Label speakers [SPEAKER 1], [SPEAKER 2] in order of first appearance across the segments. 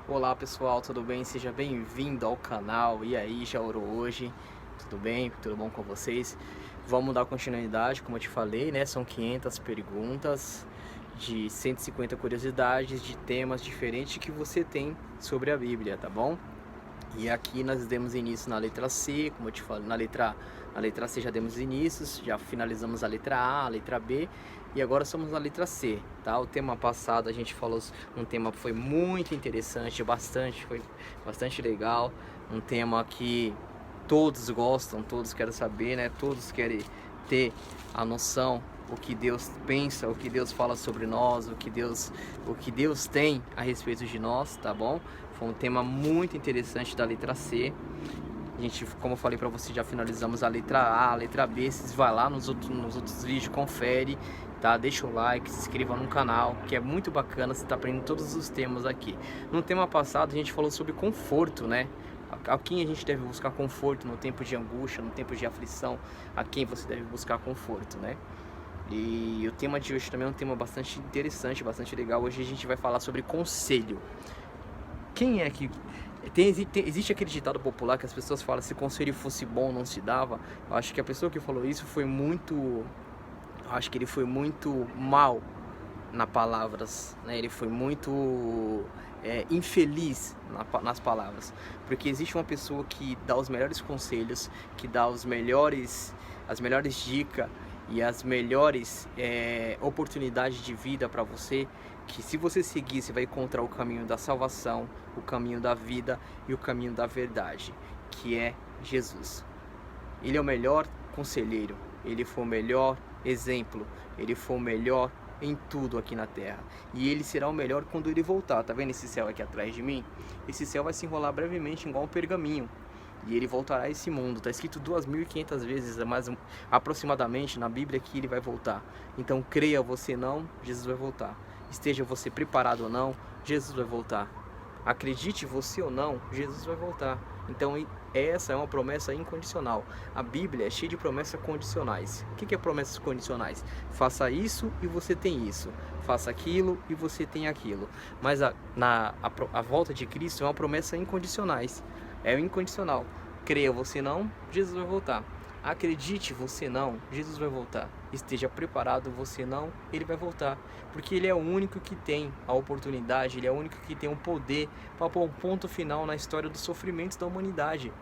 [SPEAKER 1] Olá pessoal, tudo bem? Seja bem-vindo ao canal. E aí, já orou hoje? Tudo bem? Tudo bom com vocês? Vamos dar continuidade, como eu te falei, né? São 500 perguntas de 150 curiosidades de temas diferentes que você tem sobre a Bíblia, tá bom? E aqui nós demos início na letra C, como eu te falei, na letra C já demos início, já finalizamos a letra A, a letra B, e agora somos na letra C, tá? O tema passado a gente falou um tema que foi muito interessante, foi bastante legal, um tema que todos gostam, todos querem saber, né? Todos querem ter a noção o que Deus pensa, o que Deus fala sobre nós, o que Deus tem a respeito de nós, tá bom? Foi um tema muito interessante da letra C. A gente, como eu falei para você, já finalizamos a letra A, a letra B. Vocês vai lá nos outros vídeos, confere, tá? Deixa o like, se inscreva no canal, que é muito bacana, você tá aprendendo todos os temas aqui. No tema passado a gente falou sobre conforto, né? A quem a gente deve buscar conforto no tempo de angústia, no tempo de aflição, a quem você deve buscar conforto, né? E o tema de hoje também é um tema bastante interessante, bastante legal. Hoje a gente vai falar sobre conselho. Quem é que... existe aquele ditado popular que as pessoas falam: se conselho fosse bom não se dava. Eu acho que a pessoa que falou isso foi muito... Eu acho que ele foi muito mal nas palavras, né? Ele foi muito infeliz nas palavras. Porque existe uma pessoa que dá os melhores conselhos, que dá as melhores dicas e as melhores oportunidades de vida para você, que se você seguir, você vai encontrar o caminho da salvação, o caminho da vida e o caminho da verdade, que é Jesus. Ele é o melhor conselheiro, ele foi o melhor exemplo, ele foi o melhor em tudo aqui na terra, e ele será o melhor quando ele voltar. Tá vendo esse céu aqui atrás de mim? Esse céu vai se enrolar brevemente igual um pergaminho, e ele voltará a esse mundo. Está escrito 2.500 vezes, mais aproximadamente, na Bíblia, que ele vai voltar. Então creia você não, Jesus vai voltar. Esteja você preparado ou não, Jesus vai voltar. Acredite você ou não, Jesus vai voltar. Então essa é uma promessa incondicional. A Bíblia é cheia de promessas condicionais. O que é promessas condicionais? Faça isso e você tem isso. Faça aquilo e você tem aquilo. Mas a volta de Cristo é uma promessa incondicionais. É o incondicional. Creia você não, Jesus vai voltar. Acredite você não, Jesus vai voltar. Esteja preparado você não, ele vai voltar. Porque ele é o único que tem a oportunidade, ele é o único que tem o poder para pôr um ponto final na história dos sofrimentos da humanidade.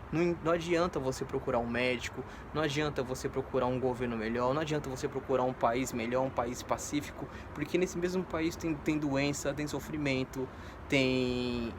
[SPEAKER 1] Não adianta você procurar um médico, não adianta você procurar um governo melhor, não adianta você procurar um país melhor, um país pacífico, porque nesse mesmo país tem doença, tem sofrimento, tem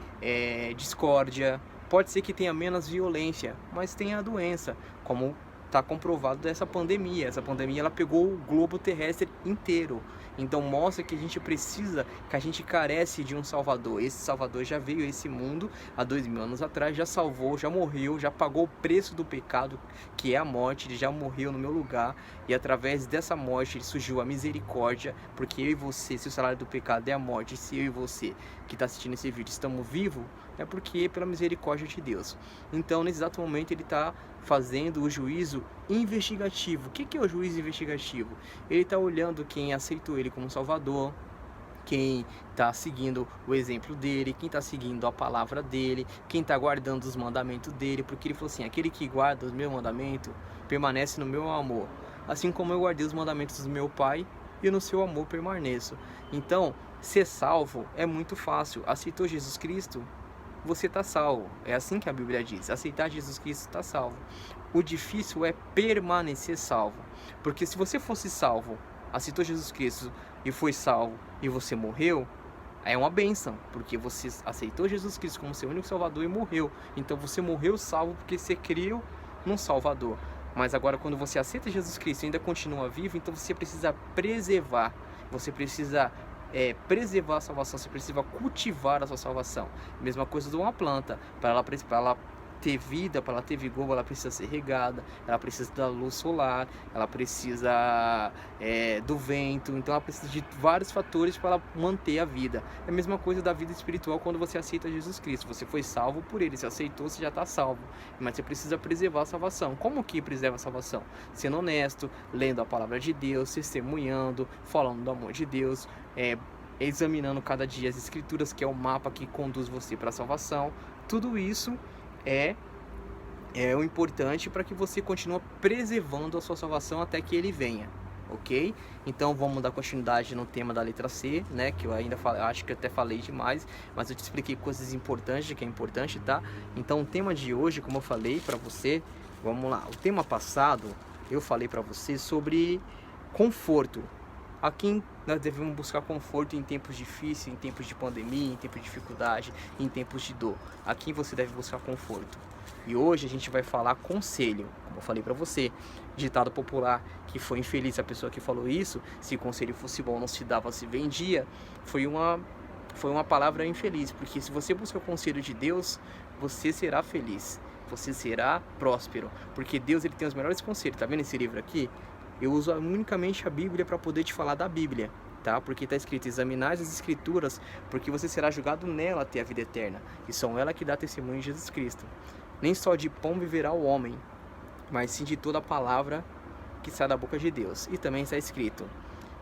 [SPEAKER 1] discórdia. Pode ser que tenha menos violência, mas tem a doença, como está comprovado dessa pandemia. Essa pandemia ela pegou o globo terrestre inteiro. Então mostra que a gente precisa, que a gente carece de um Salvador. Esse Salvador já veio a esse mundo há 2.000 anos atrás, já salvou, já morreu, já pagou o preço do pecado, que é a morte. Ele já morreu no meu lugar, e através dessa morte surgiu a misericórdia, porque eu e você, se o salário do pecado é a morte, se eu e você que está assistindo esse vídeo estamos vivos, é porque é pela misericórdia de Deus. Então nesse exato momento ele está fazendo o juízo investigativo. O que é o juízo investigativo? Ele está olhando quem aceitou ele como Salvador, quem está seguindo o exemplo dele, quem está seguindo a palavra dele, quem está guardando os mandamentos dele, porque ele falou assim: aquele que guarda os meus mandamentos permanece no meu amor, assim como eu guardei os mandamentos do meu Pai e no seu amor permaneço. Então, ser salvo é muito fácil. Aceitou Jesus Cristo, você está salvo. É assim que a Bíblia diz: aceitar Jesus Cristo está salvo. O difícil é permanecer salvo, porque se você fosse salvo, aceitou Jesus Cristo e foi salvo, e você morreu, é uma bênção, porque você aceitou Jesus Cristo como seu único Salvador e morreu. Então você morreu salvo porque você creu num Salvador. Mas agora, quando você aceita Jesus Cristo e ainda continua vivo, então você precisa preservar. Você precisa preservar a salvação, você precisa cultivar a sua salvação. Mesma coisa de uma planta. Para ela ter vida, para ela ter vigor, ela precisa ser regada, ela precisa da luz solar, ela precisa do vento. Então ela precisa de vários fatores para ela manter a vida. É a mesma coisa da vida espiritual. Quando você aceita Jesus Cristo, você foi salvo por ele, você aceitou, você já está salvo, mas você precisa preservar a salvação. Como que preserva a salvação? Sendo honesto, lendo a palavra de Deus, testemunhando, falando do amor de Deus, examinando cada dia as escrituras, que é o mapa que conduz você para a salvação. Tudo isso é o importante para que você continue preservando a sua salvação até que ele venha, ok? Então vamos dar continuidade no tema da letra C, né? Que eu ainda acho que eu até falei demais, mas eu te expliquei coisas importantes, que é importante, tá? Então o tema de hoje, como eu falei para você, vamos lá. O tema passado eu falei para você sobre conforto. Aqui nós devemos buscar conforto em tempos difíceis, em tempos de pandemia, em tempos de dificuldade, em tempos de dor. Aqui você deve buscar conforto. E hoje a gente vai falar conselho, como eu falei para você, ditado popular, que foi infeliz a pessoa que falou isso, se conselho fosse bom não se dava, se vendia, foi uma palavra infeliz, porque se você busca o conselho de Deus, você será feliz, você será próspero, porque Deus ele tem os melhores conselhos. Tá vendo esse livro aqui? Eu uso unicamente a Bíblia para poder te falar da Bíblia, tá? Porque está escrito: examinais as Escrituras, porque você será julgado nela até a vida eterna. E são ela que dá testemunho de Jesus Cristo. Nem só de pão viverá o homem, mas sim de toda a palavra que sai da boca de Deus. E também está escrito: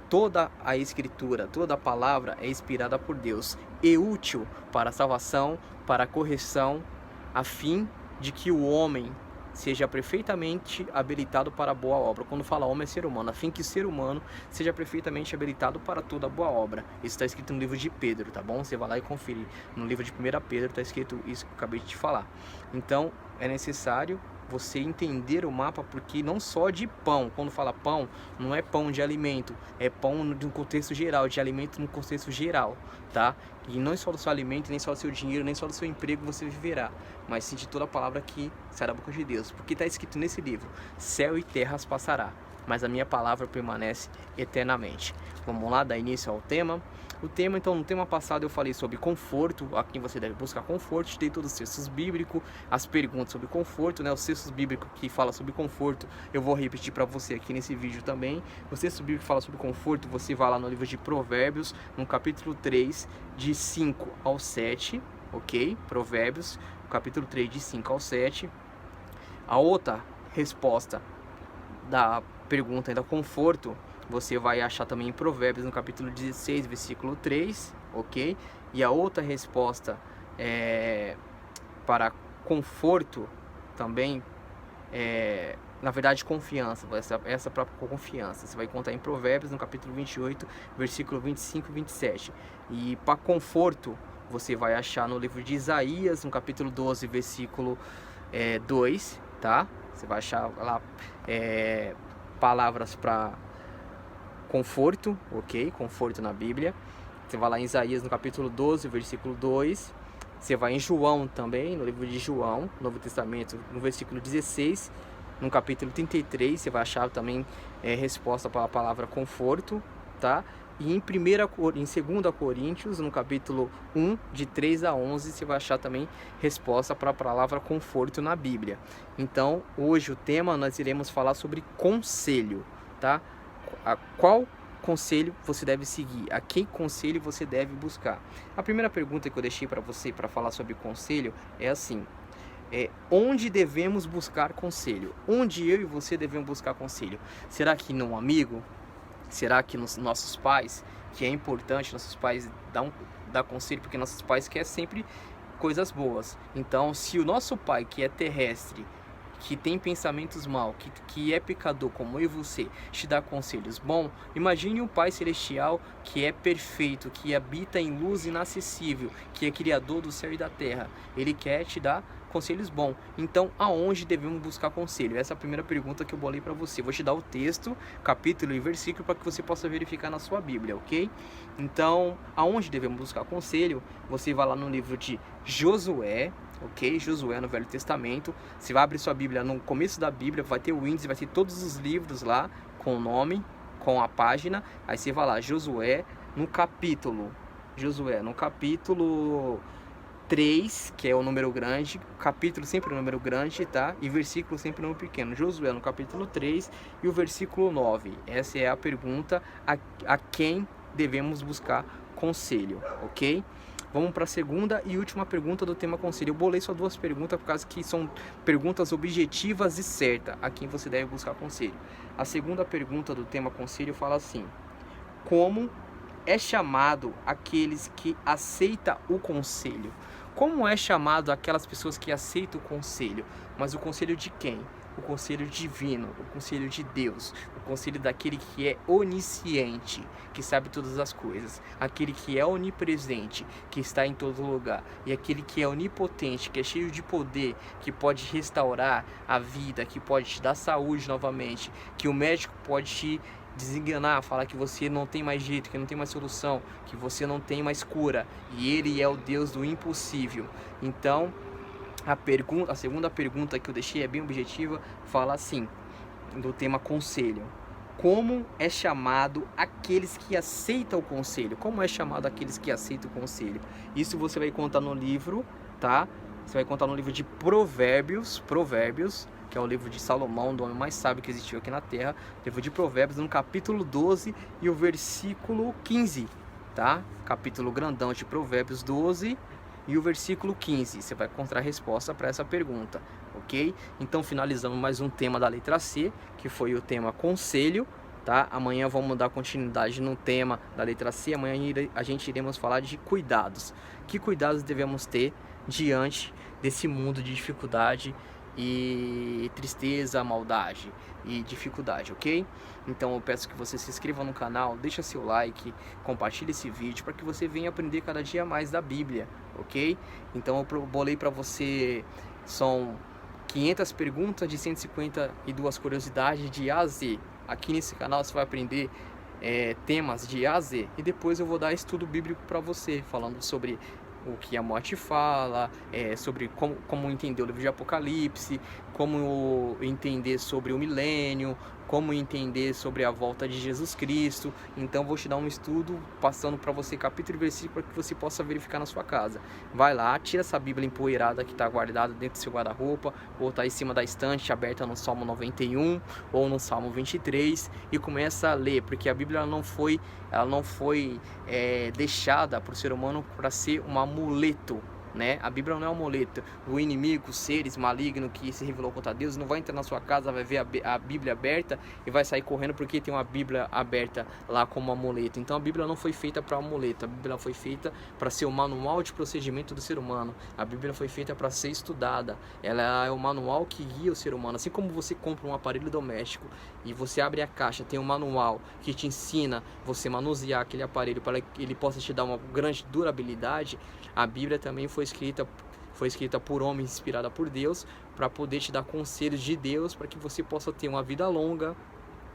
[SPEAKER 1] toda a Escritura, toda a palavra é inspirada por Deus e útil para a salvação, para a correção, a fim de que o homem seja perfeitamente habilitado para a boa obra. Quando fala homem é ser humano, a fim que o ser humano seja perfeitamente habilitado para toda boa obra. Isso está escrito no livro de Pedro, tá bom? Você vai lá e confere. No livro de 1 Pedro está escrito isso que eu acabei de te falar. Então, é necessário você entender o mapa, porque não só de pão, quando fala pão, não é pão de alimento, é pão no contexto geral, de alimento no contexto geral, tá? E não só do seu alimento, nem só do seu dinheiro, nem só do seu emprego você viverá, mas sim de toda a palavra que sai da boca de Deus, porque está escrito nesse livro: céu e terras passará, mas a minha palavra permanece eternamente. Vamos lá, dar início ao tema. O tema, então, no tema passado eu falei sobre conforto, a quem você deve buscar conforto, te dei todos os textos bíblicos, as perguntas sobre conforto, né? Os textos bíblicos que falam sobre conforto, eu vou repetir para você aqui nesse vídeo também. Os textos bíblicos que falam sobre conforto, você vai lá no livro de Provérbios, no capítulo 3, de 5 ao 7, ok? Provérbios, capítulo 3, de 5 ao 7. A outra resposta da pergunta ainda conforto, você vai achar também em Provérbios, no capítulo 16, versículo 3, ok? E a outra resposta para conforto também, na verdade, confiança, essa para confiança, você vai encontrar em Provérbios, no capítulo 28, versículo 25 e 27. E para conforto, você vai achar no livro de Isaías, no capítulo 12, versículo 2, tá? Você vai achar lá palavras para conforto, ok? Conforto na Bíblia. Você vai lá em Isaías, no capítulo 12, versículo 2. Você vai em João também, no livro de João, Novo Testamento, no versículo 16. No capítulo 33, você vai achar também resposta para a palavra conforto, tá? E em 2 Coríntios, no capítulo 1, de 3 a 11, você vai achar também resposta para a palavra conforto na Bíblia. Então, hoje o tema nós iremos falar sobre conselho, tá? Qual conselho você deve seguir? A quem conselho você deve buscar? A primeira pergunta que eu deixei para você para falar sobre conselho é assim: onde devemos buscar conselho? Onde eu e você devemos buscar conselho? Será que num amigo? Será que nos nossos pais? Que é importante nossos pais dar conselho, porque nossos pais querem sempre coisas boas. Então, se o nosso pai, que é terrestre, que tem pensamentos maus, que é pecador como eu e você, te dá conselhos bons, imagine um Pai Celestial que é perfeito, que habita em luz inacessível, que é criador do céu e da terra. Ele quer te dar conselhos bons. Então, aonde devemos buscar conselho? Essa é a primeira pergunta que eu bolei para você. Vou te dar o texto, capítulo e versículo para que você possa verificar na sua Bíblia, ok? Então, aonde devemos buscar conselho? Você vai lá no livro de Josué, ok? Josué no Velho Testamento. Você vai abrir sua Bíblia, no começo da Bíblia vai ter o índice, vai ter todos os livros lá com o nome, com a página. Aí você vai lá, Josué no capítulo 3, que é o número grande, capítulo sempre o número grande, tá? E versículo sempre o número pequeno. Josué no capítulo 3 e o versículo 9. Essa é a pergunta a quem devemos buscar conselho, ok? Vamos para a segunda e última pergunta do tema conselho. Eu bolei só 2 perguntas por causa que são perguntas objetivas e certas a quem você deve buscar conselho. A segunda pergunta do tema conselho fala assim: como é chamado aqueles que aceitam o conselho? Como é chamado aquelas pessoas que aceitam o conselho? Mas o conselho de quem? O conselho divino, o conselho de Deus, o conselho daquele que é onisciente, que sabe todas as coisas, aquele que é onipresente, que está em todo lugar, e aquele que é onipotente, que é cheio de poder, que pode restaurar a vida, que pode te dar saúde novamente, que o médico pode te desenganar, falar que você não tem mais jeito, que não tem mais solução, que você não tem mais cura, e ele é o Deus do impossível. Então, a segunda pergunta que eu deixei é bem objetiva, fala assim, do tema conselho. Como é chamado aqueles que aceitam o conselho? Como é chamado aqueles que aceitam o conselho? Isso você vai contar no livro, tá? Você vai contar no livro de Provérbios, que é o livro de Salomão, do homem mais sábio que existiu aqui na Terra. Livro de Provérbios, no capítulo 12 e o versículo 15, tá? Capítulo grandão de Provérbios 12 e o versículo 15, você vai encontrar a resposta para essa pergunta, ok? Então finalizamos mais um tema da letra C, que foi o tema conselho, tá? Amanhã vamos dar continuidade no tema da letra C, amanhã a gente iremos falar de cuidados. Que cuidados devemos ter diante desse mundo de dificuldade e tristeza, maldade e dificuldade, ok? Então eu peço que você se inscreva no canal, deixa seu like, compartilhe esse vídeo para que você venha aprender cada dia mais da Bíblia, ok? Então eu bolei para você, são 500 perguntas de 152 curiosidades de A a Z. Aqui nesse canal você vai aprender temas de A a Z, e depois eu vou dar estudo bíblico para você, falando sobre o que a morte fala, sobre como entender o livro de Apocalipse, como entender sobre o milênio, como entender sobre a volta de Jesus Cristo. Então vou te dar um estudo passando para você capítulo e versículo para que você possa verificar na sua casa. Vai lá, tira essa Bíblia empoeirada que está guardada dentro do seu guarda-roupa, ou está em cima da estante aberta no Salmo 91 ou no Salmo 23, e começa a ler, porque a Bíblia não foi deixada para o ser humano para ser um amuleto, né? A Bíblia não é um amuleto. O inimigo, os seres malignos que se revelou contra Deus, não vai entrar na sua casa, vai ver a Bíblia aberta e vai sair correndo porque tem uma Bíblia aberta lá como amuleto. Então a Bíblia não foi feita para amuleto, a Bíblia foi feita para ser o manual de procedimento do ser humano. A Bíblia foi feita para ser estudada, ela é o manual que guia o ser humano. Assim como você compra um aparelho doméstico e você abre a caixa, tem um manual que te ensina você manusear aquele aparelho para que ele possa te dar uma grande durabilidade, a Bíblia também foi escrita por homens, inspirada por Deus, para poder te dar conselhos de Deus, para que você possa ter uma vida longa,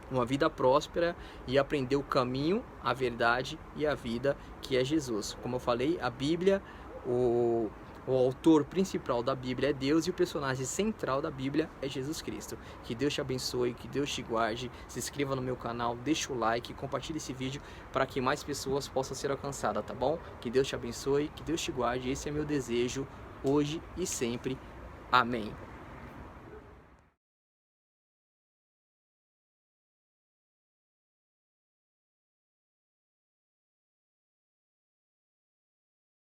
[SPEAKER 1] uma vida próspera e aprender o caminho, a verdade e a vida, que é Jesus. Como eu falei, a Bíblia, o autor principal da Bíblia é Deus, e o personagem central da Bíblia é Jesus Cristo. Que Deus te abençoe, que Deus te guarde. Se inscreva no meu canal, deixa o like, compartilhe esse vídeo para que mais pessoas possam ser alcançadas, tá bom? Que Deus te abençoe, que Deus te guarde. Esse é meu desejo hoje e sempre. Amém.